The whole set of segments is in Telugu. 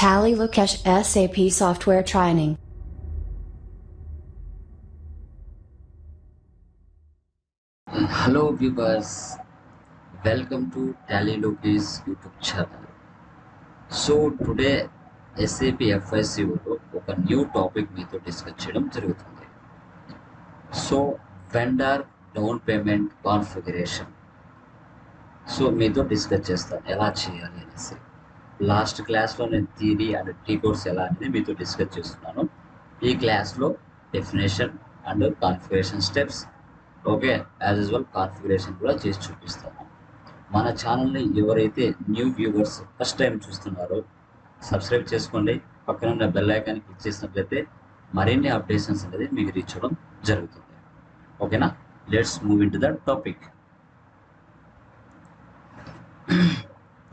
Tally Lukesh SAP Software Training. Hello viewers, welcome to Tally Lokesh YouTube channel. So today SAP FICO ఒక న్యూ టాపిక్ మీతో డిస్కస్ చేయడం జరుగుతుంది. So vendor down payment configuration మీతో డిస్కస్ చేస్తాను ఎలా చేయాలి అనేసి. లాస్ట్ క్లాస్లో నేను థియరీ అండ్ టీ కోర్స్ ఎలా అనేది మీతో డిస్కస్ చేస్తున్నాను. ఈ క్లాస్లో definition and configuration steps okay as usual configuration కూడా చేసి చూపిస్తాను. మన ఛానల్ని ఎవరైతే న్యూ వ్యూవర్స్ ఫస్ట్ టైం చూస్తున్నారో సబ్స్క్రైబ్ చేసుకోండి. పక్కన ఉన్న బెల్ ఐకాన్ క్లిక్ చేసినట్లయితే మరిన్ని అప్డేషన్స్ అనేది మీకు రీచ్ అవ్వడం జరుగుతుంది. ఓకేనా, let's move in to the topic.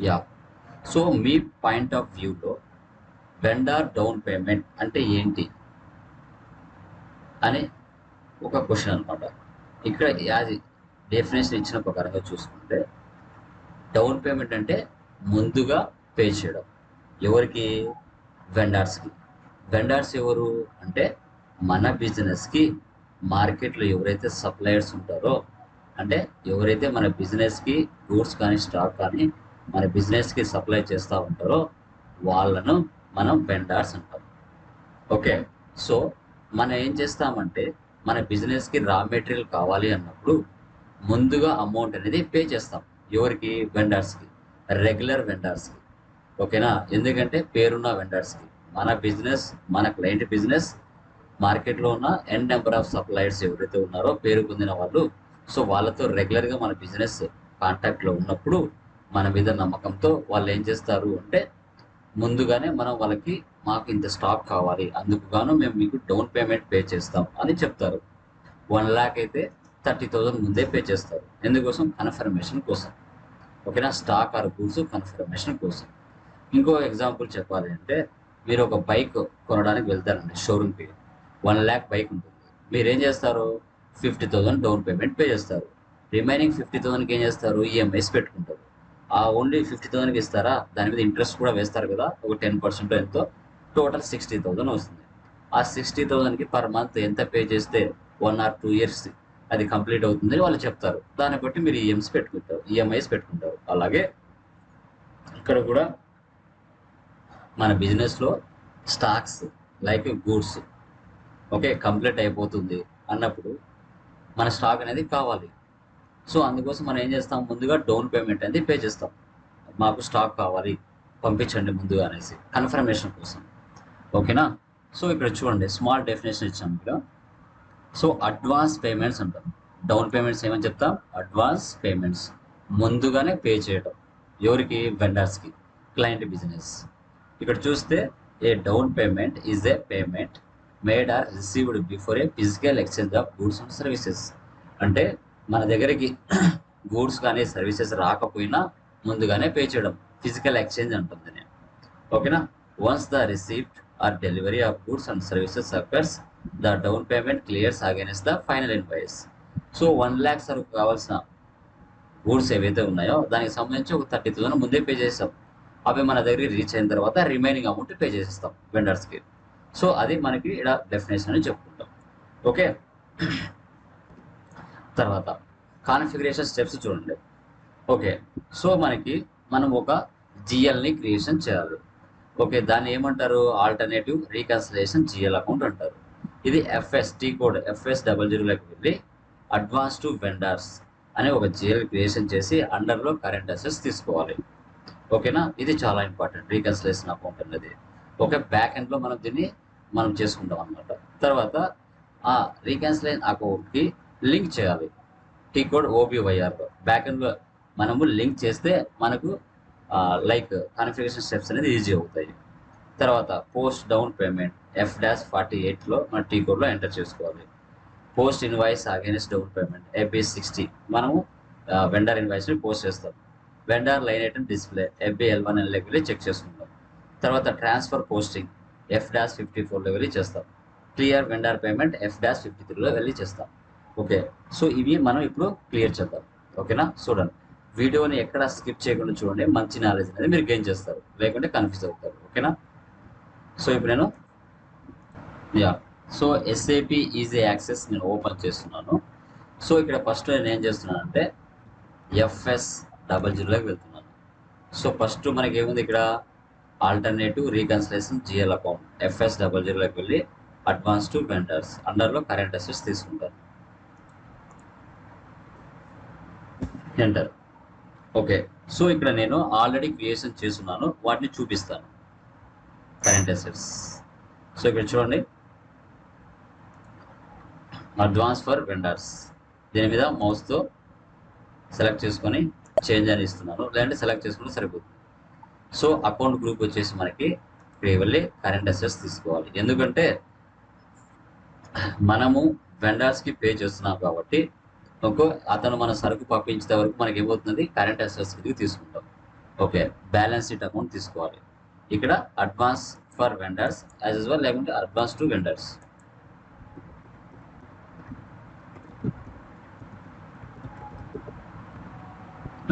Yeah, so me point of వ్యూలో వెండర్ డౌన్ పేమెంట్ అంటే ఏంటి అని ఒక క్వశ్చన్ అనమాట. ఇక్కడ యాజ్ డెఫినేషన్ ఇచ్చిన ప్రకారంగా చూసుకుంటే డౌన్ పేమెంట్ అంటే ముందుగా పే చేయడం. ఎవరికి? వెండర్స్కి. వెండర్స్ ఎవరు అంటే మన బిజినెస్కి మార్కెట్లో ఎవరైతే సప్లయర్స్ ఉంటారో, అంటే ఎవరైతే మన బిజినెస్కి గూడ్స్ కానీ స్టాక్ కానీ మన బిజినెస్కి సప్లై చేస్తూ ఉంటారో వాళ్ళను మనం వెండర్స్ అంటాం. ఓకే, సో మనం ఏం చేస్తామంటే మన బిజినెస్కి రా మెటీరియల్ కావాలి అన్నప్పుడు ముందుగా అమౌంట్ అనేది పే చేస్తాం. ఎవరికి? వెండర్స్కి, రెగ్యులర్ వెండర్స్కి. ఓకేనా, ఎందుకంటే పేరున్న వెండర్స్కి. మన బిజినెస్, మన క్లయింట్ బిజినెస్ మార్కెట్లో ఉన్న ఎన్ నెంబర్ ఆఫ్ సప్లయర్స్ ఎవరైతే ఉన్నారో పేరు పొందిన వాళ్ళు, సో వాళ్ళతో రెగ్యులర్గా మన బిజినెస్ కాంటాక్ట్లో ఉన్నప్పుడు మన మీద నమ్మకంతో వాళ్ళు ఏం చేస్తారు అంటే ముందుగానే మనం వాళ్ళకి మాకు ఇంత స్టాక్ కావాలి, అందుకు గాను మేము మీకు డౌన్ పేమెంట్ పే చేస్తాం అని చెప్తారు. 1 lakh అయితే 30,000 ముందే పే చేస్తారు. ఎందుకోసం? కన్ఫర్మేషన్ కోసం. ఓకేనా, స్టాక్ ఆర్ గూడ్స్ కన్ఫర్మేషన్ కోసం. ఇంకో ఎగ్జాంపుల్ చెప్పాలి అంటే మీరు ఒక బైక్ కొనడానికి వెళ్తారండి షోరూమ్కి. 1 lakh బైక్ ఉంటుంది. మీరు ఏం చేస్తారు? 50,000 డౌన్ పేమెంట్ పే చేస్తారు. రిమైనింగ్ 50,000కి ఏం చేస్తారు? ఈఎంఐస్ పెట్టుకుంటారు. ఆ ఓన్లీ 50,000కి ఇస్తారా? దాని మీద ఇంట్రెస్ట్ కూడా వేస్తారు కదా, ఒక 10% ఎంతో. టోటల్ 60,000 వస్తుంది. ఆ 60,000కి పర్ మంత్ ఎంత పే చేస్తే 1 or 2 years అది కంప్లీట్ అవుతుందని వాళ్ళు చెప్తారు. దాన్ని బట్టి మీరు ఈఎంఐస్ పెట్టుకుంటారు. అలాగే ఇక్కడ కూడా మన బిజినెస్లో stocks like goods okay complete అయిపోతుంది అన్నప్పుడు మన స్టాక్ అనేది కావాలి. సో అందుకోసం మనం ఏం చేస్తాం? ముందుగా డౌన్ పేమెంట్ అనేది పే చేస్తాం. మాకు స్టాక్ కావాలి, పంపించండి ముందుగా అనేసి కన్ఫర్మేషన్ కోసం. ఓకేనా, సో ఇక్కడ చూడండి స్మాల్ డెఫినేషన్ ఇచ్చాము ఇక్కడ. సో అడ్వాన్స్ పేమెంట్స్ అంటాం. డౌన్ పేమెంట్స్ ఏమని చెప్తాం? అడ్వాన్స్ పేమెంట్స్, ముందుగానే పే చేయడం. ఎవరికి? వెండర్స్కి, క్లయింట్ బిజినెస్. ఇక్కడ చూస్తే a down payment is a payment made or received before a physical exchange of goods and services. అంటే మన దగ్గరికి గూడ్స్ కానీ సర్వీసెస్ రాకపోయినా ముందుగానే పే చేయడం, ఫిజికల్ ఎక్స్చేంజ్ అంటుంది. ఓకేనా, once the receipt or delivery of goods and services occurs the down payment clears against the final invoice. So 1 lakh సరుకు కావాల్సిన గూడ్స్ ఏవైతే ఉన్నాయో దానికి సంబంధించి ఒక 30,000 ముందే పే చేస్తాం. అవి మన దగ్గరికి రీచ్ అయిన తర్వాత రిమైనింగ్ అమౌంట్ పే చేసేస్తాం వెండర్స్కి. సో అది మనకి ఇక్కడ డెఫినేషన్ అని చెప్పుకుంటాం. ఓకే, తర్వాత కాన్ఫిగరేషన్ స్టెప్స్ చూడండి. ఓకే, సో మనం ఒక జిఎల్ని క్రియేషన్ చేయాలి. ఓకే, దాన్ని ఏమంటారు? ఆల్టర్నేటివ్ రీకన్సిలేషన్ జిఎల్ అకౌంట్ అంటారు. ఇది ఎఫ్ఎస్టీ కోడ్ FS00లోకి వెళ్ళి అడ్వాన్స్ టు వెండర్స్ అనే ఒక జిఎల్ క్రియేషన్ చేసి అండర్లో కరెంట్ అసెట్స్ తీసుకోవాలి. ఓకేనా, ఇది చాలా ఇంపార్టెంట్ రీకన్సిలేషన్ అకౌంట్ అనేది. ఓకే, బ్యాక్ ఎండ్లో మనం చేసుకుంటాం అనమాట. తర్వాత ఆ రీకన్సిలేషన్ అకౌంట్కి లింక్ చేయాలి. టీ కోడ్ OBYRలో బ్యాక్ ఎండ్లో మనము లింక్ చేస్తే మనకు లైక్ కాన్ఫిగరేషన్ స్టెప్స్ అనేది ఈజీ అవుతాయి. తర్వాత పోస్ట్ డౌన్ పేమెంట్ F-48లో మన టీ కోడ్లో ఎంటర్ చేసుకోవాలి. Post invoice against down payment AB60 మనము వెండర్ ఇన్వాయిస్ని పోస్ట్ చేస్తాం. వెండర్ లైన్ ఐటమ్ డిస్ప్లే FBL1Lలోకి వెళ్ళి చెక్ చేసుకుంటాం. తర్వాత ట్రాన్స్ఫర్ పోస్టింగ్ F-54లో వెళ్ళి చేస్తాం. క్లియర్ వెండర్ పేమెంట్ F-53లో వెళ్ళి చేస్తాం. ఓకే, సో ఇవి మనం ఇప్పుడు క్లియర్ చేద్దాం. ఓకేనా, చూడండి వీడియోని ఎక్కడ స్కిప్ చేయకుండా చూడండి, మంచి నాలెడ్జ్ అనేది మీరు గెయిన్ చేస్తారు, లేకుంటే కన్ఫ్యూజ్ అవుతారు. ఓకేనా, సో ఇప్పుడు నేను సో SAP ఈజీ యాక్సెస్ నేను ఓపెన్ చేస్తున్నాను. సో ఇక్కడ ఫస్ట్ నేను ఏం చేస్తున్నానంటే FS00లోకి వెళ్తున్నాను. సో ఫస్ట్ మనకి ఏముంది ఇక్కడ ఆల్టర్నేటివ్ రీకన్సిలేషన్ GL అకౌంట్. FS00లోకి వెళ్ళి అడ్వాన్స్ టు వెండర్స్ అండర్లో కరెంట్ అసెట్స్ తీసుకుంటాను. ఎంటర్. ఓకే, సో ఇక్కడ నేను ఆల్రెడీ క్రియేషన్ చేస్తున్నాను, వాటిని చూపిస్తాను. Current assets. సో ఇక్కడ చూడండి, అడ్వాన్స్ ఫర్ వెండర్స్, దీని మీద మౌస్తో సెలెక్ట్ చేసుకొని చేంజ్ అని ఇస్తున్నాను, లేదంటే సెలెక్ట్ చేసుకుంటే సరిపోతుంది. సో అకౌంట్ గ్రూప్ వచ్చేసి మనకి ఇక్కడ వెళ్ళి కరెంట్ అసెట్స్ తీసుకోవాలి. ఎందుకంటే మనము వెండర్స్కి పే చేస్తున్నాం కాబట్టి అతను మన సరుకు పంపించే వరకు మనకి ఏమవుతుంది, కరెంట్ అసెట్స్ కిందకి తీసుకుంటాం. ఓకే, బ్యాలెన్స్ షీట్ అకౌంట్ తీసుకోవాలి. ఇక్కడ advance for vendors as well, లేకుంటే advance to vendors.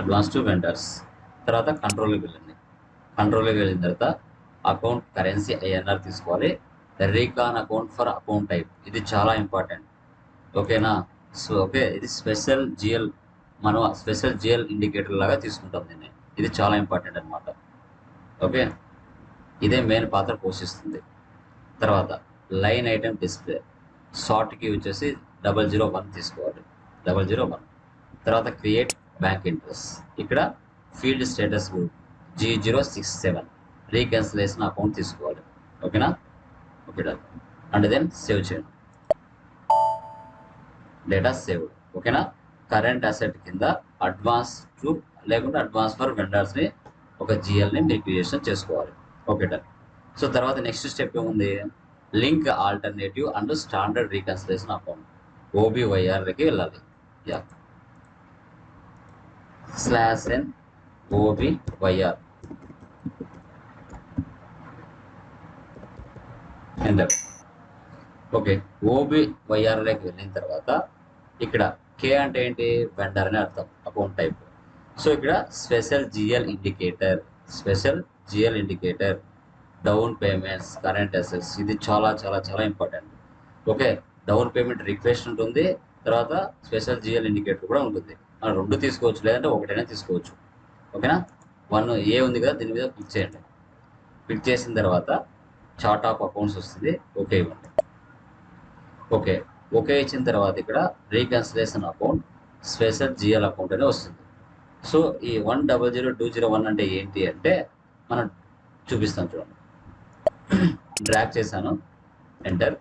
Advance to vendors తర్వాత కంట్రోల్కి వెళ్ళండి. కంట్రోల్కి వెళ్ళిన తర్వాత అకౌంట్ కరెన్సీ INR తీసుకోవాలి. Recon account for account type, ఇది చాలా ఇంపార్టెంట్. ఓకేనా? సో ఓకే, ఇది స్పెషల్ GL, మనం స్పెషల్ GL ఇండికేటర్ లాగా తీసుకుంటాం దీన్ని. ఇది చాలా ఇంపార్టెంట్ అనమాట. ఓకే, ఇదే మెయిన్ పాత్ర పోషిస్తుంది. తర్వాత లైన్ ఐటమ్ డిస్ప్లే, షార్ట్కి వచ్చేసి 001 తీసుకోవాలి. 001. తర్వాత క్రియేట్ బ్యాంక్ ఇంట్రెస్ట్, ఇక్కడ field status group G067 reconciliation account తీసుకోవాలి. ఓకేనా? Okay, done. And then save చేయండి. Data saved. ఓకేనా? కరెంట్ అసెట్ కింద అడ్వాన్స్ టు లేకుంటే అడ్వాన్స్ ఫర్ వెండర్స్ని ఒక GLని మీరు క్రియేషన్ చేసుకోవాలి. Okay, done. సో తర్వాత నెక్స్ట్ స్టెప్ ఏముంది, link alternative and standard reconciliation account OBYRకి వెళ్ళాలి. /n OBYR enter. ఓకే, OBYRలోకి వెళ్ళిన తర్వాత ఇక్కడ K అంటే ఏంటి, వెండర్ అని అర్థం, అకౌంట్ టైప్. సో ఇక్కడ special GL indicator, down payments, current assets, ఇది చాలా చాలా చాలా important. Okay, down payment request ఉంటుంది, తర్వాత స్పెషల్ GL ఇండికేటర్ కూడా ఉంటుంది. మనం 2 తీసుకోవచ్చు, లేదంటే ఒకటైనా తీసుకోవచ్చు. ఓకేనా? 1A ఉంది కదా, దీని మీద క్లిక్ చేయండి. క్లిక్ చేసిన తర్వాత చార్ట్ ఆఫ్ అకౌంట్స్ వస్తుంది. ఓకే ఇవ్వండి. ఓకే ఇచ్చిన తర్వాత ఇక్కడ reconciliation account special GL account అని వస్తుంది. సో ఈ 100201 అంటే ఏంటి అంటే మనం చూపిస్తాం. చూడండి, డ్రాగ్ చేశాను, ఎంటర్.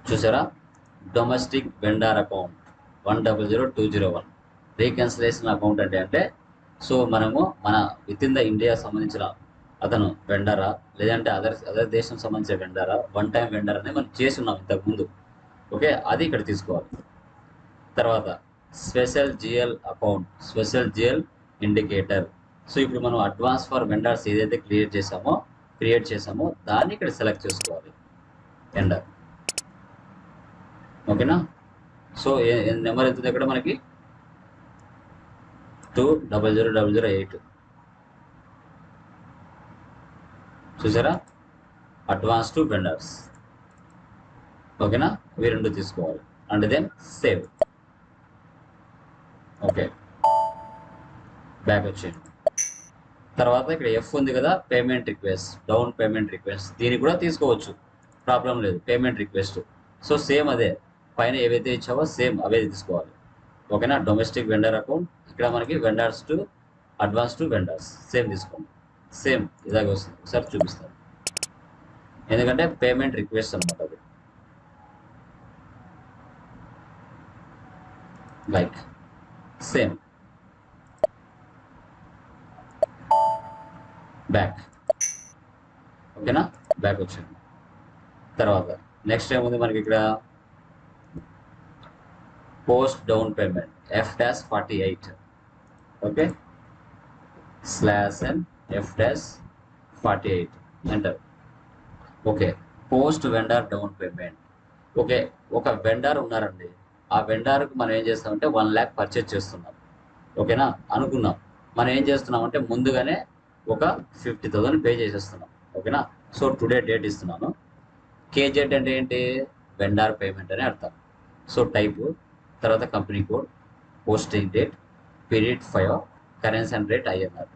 చూసారా, domestic vendor account 100201 reconciliation account అంటే సో మనము మన విత్ ఇన్ ద ఇండియా సంబంధించిన అతను వెండరా, లేదంటే అదర్ దేశం సంబంధించిన వెండరా, వన్ టైం వెండర్ అనేది మనం చేసి ఉన్నాం ఇంతకుముందు. ఓకే, అది ఇక్కడ తీసుకోవాలి. తర్వాత special GL account, special GL indicator. So ఇప్పుడు మనం అడ్వాన్స్ ఫర్ వెండర్స్ ఏదైతే క్రియేట్ చేసామో దాన్ని ఇక్కడ సెలెక్ట్ చేసుకోవాలి. ఎంటర్. ఓకేనా? సో నెంబర్ ఎంత ఇక్కడ మనకి 200008. చూసారా, అడ్వాన్స్ టు వెండర్స్. ఓకేనా? ఇవి 2 తీసుకోవాలి. And then save. Okay, back వచ్చేయండి. తర్వాత ఇక్కడ F ఉంది కదా, payment request, down payment request, దీన్ని కూడా తీసుకోవచ్చు, ప్రాబ్లం లేదు. పేమెంట్ రిక్వెస్ట్, సో సేమ్ అదే, పైన ఏవైతే ఇచ్చావో సేమ్ అవే తీసుకోవాలి. ఓకేనా? డొమెస్టిక్ వెండర్ అకౌంట్, ఇక్కడ మనకి vendors to advance to vendors, same తీసుకోండి. సేమ్ ఇలాగే వస్తుంది. ఒకసారి చూపిస్తాను, ఎందుకంటే పేమెంట్ రిక్వెస్ట్ అనమాట అది. Like same. బ్యాక్. ఓకేనా? బ్యాక్ వచ్చింది. తర్వాత నెక్స్ట్ ఏముంది మనకి ఇక్కడ, post down payment F-48. Okay, /n F-48 enter. Okay, post vendor down payment. Okay, ఒక వెండర్ ఉన్నారండి, ఆ వెండర్కి మనం ఏం చేస్తామంటే 1 lakh పర్చేజ్ చేస్తున్నాం. ఓకేనా? అనుకున్నాం, మనం ఏం చేస్తున్నామంటే ముందుగానే ఒక 50,000 పే చేసేస్తున్నాం. ఓకేనా. సో టుడే డేట్ ఇస్తున్నాను. కేజెడ్ అంటే ఏంటి, వెండార్ పేమెంట్ అని అర్థం. సో టైపు, తర్వాత company code, posting date, period 5, currency and rate INR.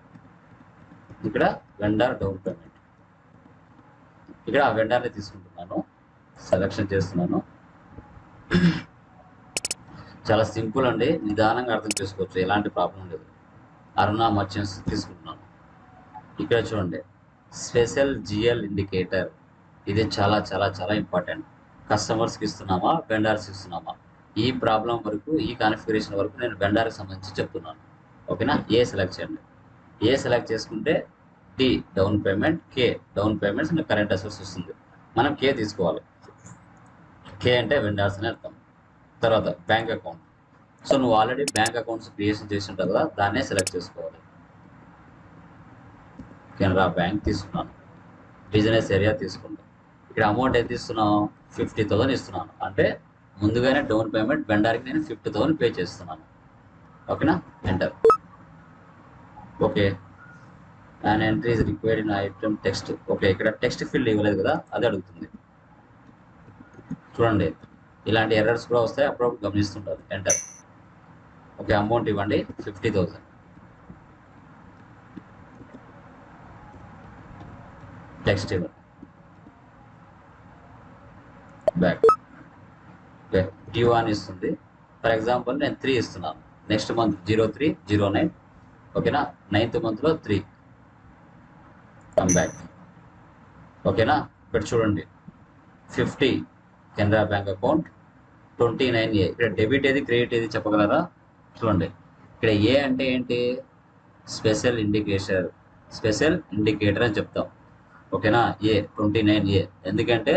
ఇక్కడ వెండార్ డౌన్ పేమెంట్, ఇక్కడ ఆ వెండార్ని తీసుకుంటున్నాను, సెలెక్షన్ చేస్తున్నాను. చాలా సింపుల్ అండి, నిదానంగా అర్థం చేసుకోవచ్చు, ఎలాంటి ప్రాబ్లం లేదు. అరుణ మర్చెంట్స్ తీసుకుంటున్నాను. ఇక్కడ చూడండి, స్పెషల్ జిఎల్ ఇండికేటర్, ఇది చాలా చాలా చాలా ఇంపార్టెంట్. కస్టమర్స్కి ఇస్తున్నామా, వెండర్స్కి ఇస్తున్నామా, ఈ ప్రాబ్లం వరకు, ఈ కాన్ఫిగరేషన్ వరకు నేను వెండర్కి సంబంధించి చెప్తున్నాను. ఓకేనా. ఏ సెలెక్ట్ చేయండి. ఏ సెలెక్ట్ చేసుకుంటే D down payment, K down payments and current assets వస్తుంది. మనం కే తీసుకోవాలి. కే అంటే వెండర్స్ అని అర్థం. తర్వాత బ్యాంక్ అకౌంట్. సో నువ్వు ఆల్రెడీ బ్యాంక్ అకౌంట్స్ క్రియేషన్ చేసి ఉంటావు కదా, దాన్నే సెలెక్ట్ చేసుకోవాలి. కెనరా బ్యాంక్ తీసుకున్నాను. బిజినెస్ ఏరియా తీసుకుంటాం. ఇక్కడ అమౌంట్ ఎంత ఇస్తున్నాను, 50,000 ఇస్తున్నాను. అంటే ముందుగానే డౌన్ పేమెంట్ వెండర్కి నేను 50,000 పే చేస్తున్నాను. ఓకేనా. Enter. Okay. And entry is required in item text. Okay, ఇక్కడ టెక్స్ట్ ఫీల్డ్ ఇవ్వలేదు కదా, అది అడుగుతుంది. చూడండి, ఇలాంటి ఎర్రర్స్ కూడా వస్తాయి, అప్పుడప్పుడు గమనిస్తుంటారు. ఎంటర్. ఓకే, అమౌంట్ ఇవ్వండి 50,000. టెక్స్ట్ ఇవ్వండి. బ్యాక్. ఓకే, D1 ఇస్తుంది. ఫర్ ఎగ్జాంపుల్ నేను 3 ఇస్తున్నాను. Next month 03/09. ఓకేనా. 9th మంత్లో 3. Come back. ఓకేనా. ఇక్కడ చూడండి, 50 కెనరా బ్యాంక్ అకౌంట్, 29A. ఇక్కడ డెబిట్ ఏది, క్రెడిట్ ఏది చెప్పగలరా. చూడండి, ఇక్కడ ఏ అంటే ఏంటి, స్పెషల్ ఇండికేటర్ అని చెప్తాం. ఓకేనా. ఏ 29A ఎందుకంటే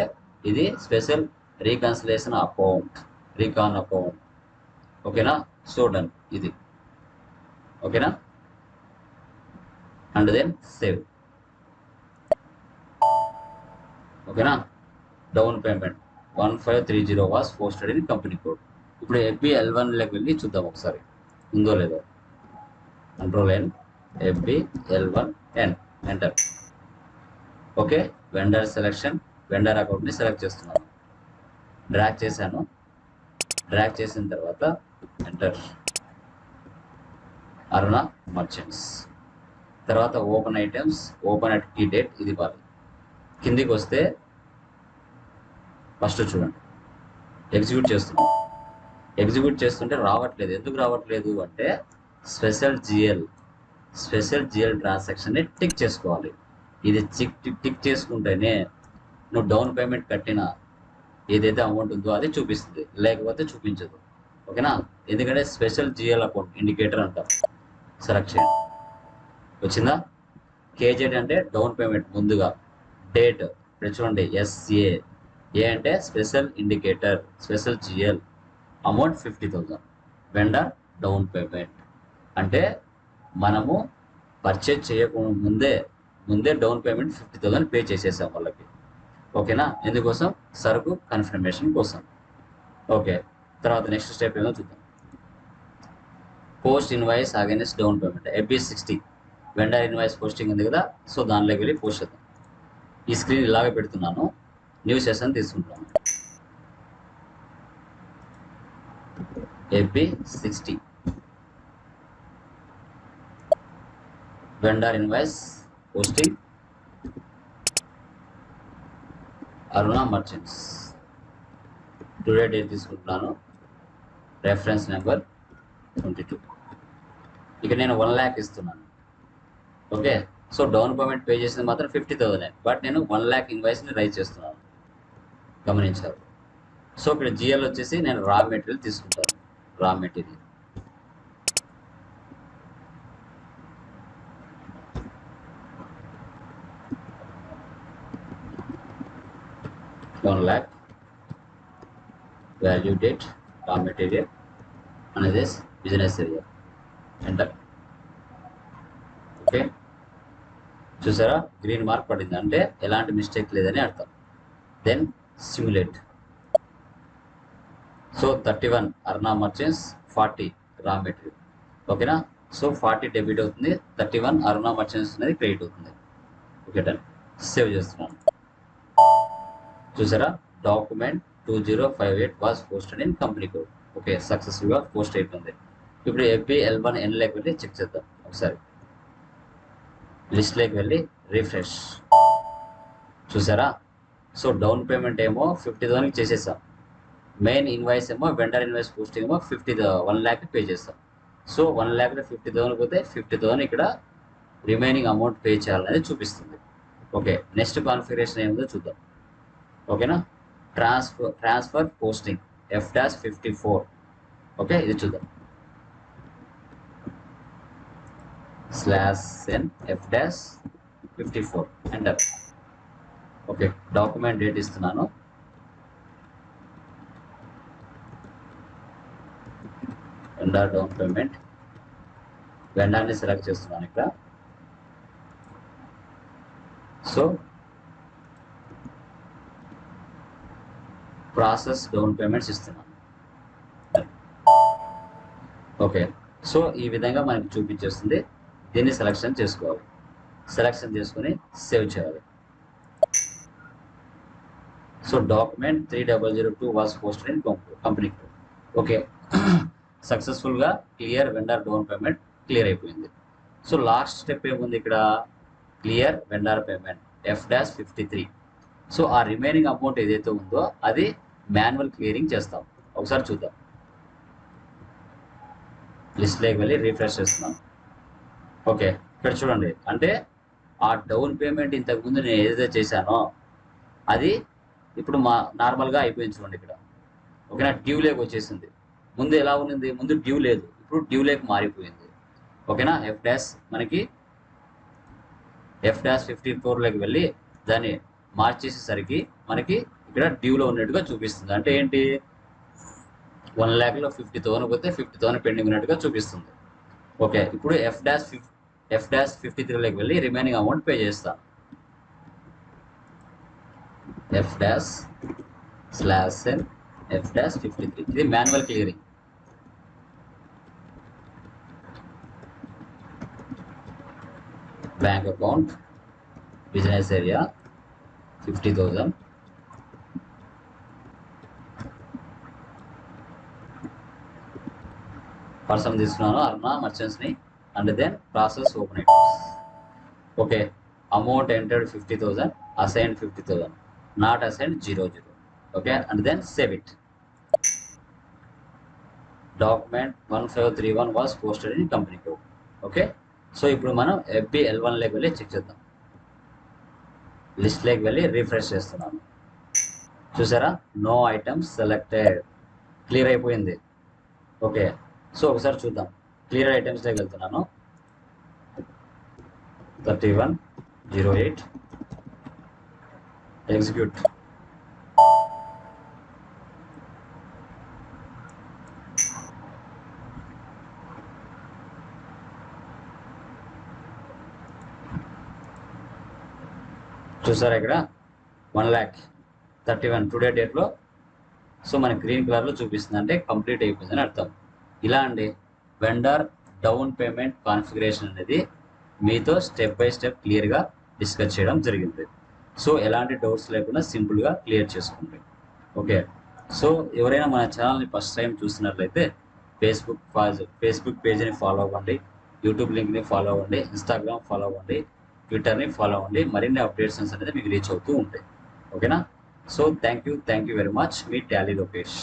ఇది special reconciliation account, recon account. ఓకేనా. సో డన్ ఇది. ఓకేనా. And then save. ఓకేనా. Down payment 1530 was posted in company code. ఇప్పుడు FBL1లోకి వెళ్ళి చూద్దాం ఒకసారి ఉందో లేదో. Ctrl+N, FBL1N, enter. Okay, vendor selection, vendor అకౌంట్ని సెలెక్ట్ చేస్తున్నాను. డ్రాగ్ చేశాను. డ్రాగ్ చేసిన తర్వాత ఎంటర్. అరుణ మర్చెంట్స్. తర్వాత open items, open at key date, ఇది ఇవ్వాలి. కిందికి వస్తే ఫస్ట్ చూడండి, ఎగ్జిక్యూట్ చేస్తున్నాం. ఎగ్జిక్యూట్ చేస్తుంటే రావట్లేదు. ఎందుకు రావట్లేదు అంటే స్పెషల్ జిఎల్ ట్రాన్సాక్షన్ని టిక్ చేసుకోవాలి. ఇది టిక్ చేసుకుంటేనే నువ్వు డౌన్ పేమెంట్ కట్టిన ఏదైతే అమౌంట్ ఉందో అది చూపిస్తుంది, లేకపోతే చూపించదు. ఓకేనా. ఎందుకంటే స్పెషల్ జిఎల్ అకౌంట్ ఇండికేటర్ అంటాం. సెలెక్ట్ చేయండి. వచ్చిందా. కేజెడ్ అంటే డౌన్ పేమెంట్ ముందుగా. డేట్ ఇక్కడ చూడండి, SA. ఏ అంటే special indicator, special GL, amount 50,000. Vendor down payment అంటే మనము పర్చేజ్ చేయకుండా ముందే డౌన్ పేమెంట్ 50,000 పే చేసేసాం వాళ్ళకి. ఓకేనా. ఎందుకోసం, సరుకు కన్ఫర్మేషన్ కోసం. ఓకే, తర్వాత నెక్స్ట్ స్టెప్ ఏమో చూద్దాం. Post invoice against down payment, FB60 vendor invoice posting ఉంది కదా, సో దానిలోకి వెళ్ళి పోస్ట్ చేద్దాం. ఈ స్క్రీన్ ఇలాగే పెడుతున్నాను, న్యూ సెషన్ తీసుకుంటాను. FB60 వెండర్ ఇన్వాయిస్ పోస్టింగ్, అరుణ మర్చెంట్స్. టుడే డేట్ తీసుకుంటున్నాను. Reference number 22. ఇక నేను 1 lakh ఇస్తున్నాను. Okay, so down payment pay చేసింది మాత్రం 50,000, బట్ నేను 1 lakh ఇన్వాయిస్ని రైజ్ చేస్తున్నాను, గమనించారు. సో ఇక్కడ జిఎల్ వచ్చేసి నేను రా మెటీరియల్ తీసుకుంటాను. Raw material $1 lakh, value date, raw material అనేది బిజినెస్ ఏరియా. ఎంటర్. ఓకే, చూసారా గ్రీన్ మార్క్ పడింది, అంటే ఎలాంటి మిస్టేక్ లేదని అర్థం. Then simulate. So 31 Aruna merchants, 40 raw material. Okay. So 40 debit అవుతుంది, 31 అరుణ మర్చెంట్స్ అనేది క్రెడిట్ అవుతుంది. Okay done. సేవ్ చేస్తున్నాను. చూసారా, document 2058 was posted in company code. Okay, సక్సెస్ఫుల్గా పోస్ట్ అయిపోయింది. ఇప్పుడు FBL1N లోకి వెళ్ళి చెక్ చేద్దాం ఒకసారి. లిస్ట్లోకి వెళ్ళి రిఫ్రెష్. చూసారా, సో డౌన్ పేమెంట్ ఏమో 50,000 చేసేసాం. మెయిన్ ఇన్వాయిస్ ఏమో వెండర్ ఇన్వాయిస్ పోస్టింగ్ ఏమో 1 lakh పే చేస్తాం. సో 1 lakh 50,000 పోతే 50,000 ఇక్కడ రిమైనింగ్ అమౌంట్ పే చేయాలనేది చూపిస్తుంది. ఓకే, నెక్స్ట్ కాన్ఫిగరేషన్ ఏముందో చూద్దాం. ఓకేనా, ట్రాన్స్ఫర్ పోస్టింగ్ F-54. ఓకే, ఇది చూద్దాం. /n F-54 enter. Okay, document date ఇస్తున్నాను. వెండర్ డౌన్ పేమెంట్, వెండర్ని సెలెక్ట్ చేస్తున్నాను ఇక్కడ. సో ప్రాసెస్ డౌన్ పేమెంట్స్ ఇస్తున్నాను. ఓకే, సో ఈ విధంగా మనకి చూపించేస్తుంది. దీన్ని సెలెక్షన్ చేసుకోవాలి. సెలెక్షన్ చేసుకుని సేవ్ చేయాలి. So document 3002 was posted in company code. Okay, సక్సెస్ఫుల్గా clear vendor down payment clear అయిపోయింది. సో లాస్ట్ స్టెప్ ఏముంది ఇక్కడ, clear vendor payment F-53. So ఆ రిమైనింగ్ అమౌంట్ ఏదైతే ఉందో అది మాన్యువల్ క్లియరింగ్ చేస్తాం. ఒకసారి చూద్దాం. లిస్ట్లోకి వెళ్ళి రిఫ్రెష్ చేస్తున్నాం. ఓకే, ఇక్కడ చూడండి, అంటే ఆ డౌన్ పేమెంట్ ఇంతకుముందు నేను ఏదైతే చేశానో అది ఇప్పుడు నార్మల్గా అయిపోయింది. చూడండి ఇక్కడ. ఓకేనా, డ్యూ లేక్ వచ్చేసింది. ముందు ఎలా ఉంది, ముందు డ్యూ లేదు, ఇప్పుడు డ్యూ లేక్ మారిపోయింది. ఓకేనా, మనకి F-54లోకి వెళ్ళి దాన్ని మార్చేసేసరికి మనకి ఇక్కడ డ్యూలో ఉన్నట్టుగా చూపిస్తుంది. అంటే ఏంటి, 1 lakh 50,000 పోతే 50,000 పెండింగ్ ఉన్నట్టుగా చూపిస్తుంది. ఓకే, ఇప్పుడు F-53లోకి వెళ్ళి రిమైనింగ్ అమౌంట్ పే చేస్తాను. F-/n F-53. ఇది manual clearing. Bank account, business area 50,000. Person తీసుకున్నాను అరుణ మర్చెంట్స్ని. And then process open items. Okay, amount entered 50,000, assign 50,000, not assign 00. Okay, and then save it. Document 1531 was posted in company code. Okay, so ఇప్పుడు మనం FBL1లోకి వెళ్ళి చెక్ చేద్దాం. లిస్ట్లోకి వెళ్ళి రిఫ్రెష్ చేస్తున్నాను. చూసారా, నో ఐటమ్స్ సెలెక్టెడ్, క్లియర్ అయిపోయింది. ఓకే, సో ఒకసారి చూద్దాం. క్లియర్ ఐటమ్స్లోకి వెళ్తున్నాను. 3108 ఎగ్జిక్యూట్. చూసారా, ఇక్కడ 1,31 టుడే డేట్లో. సో మనకి గ్రీన్ కలర్లో చూపిస్తుంది, అంటే కంప్లీట్ అయిపోయిందని అర్థం. ఇలా అండి వెండర్ డౌన్ పేమెంట్ కాన్ఫిగరేషన్ అనేది మీతో స్టెప్ బై స్టెప్ క్లియర్గా డిస్కస్ చేయడం జరిగింది. సో ఎలాంటి డౌట్స్ లేకుండా సింపుల్గా క్లియర్ చేసుకోండి. ఓకే, సో ఎవరైనా మన ఛానల్ని ఫస్ట్ టైం చూస్తున్నట్లయితే ఫేస్బుక్ పేజ్ని ఫాలో అవ్వండి, యూట్యూబ్ లింక్ని ఫాలో అవ్వండి, ఇన్స్టాగ్రామ్ ఫాలో అవ్వండి, ట్విట్టర్ని ఫాలో అవ్వండి. మరిన్ని అప్డేట్స్ అనేది మీకు రీచ్ అవుతూ ఉంటాయి. ఓకేనా, so thank you very much. Me Tally Lokesh.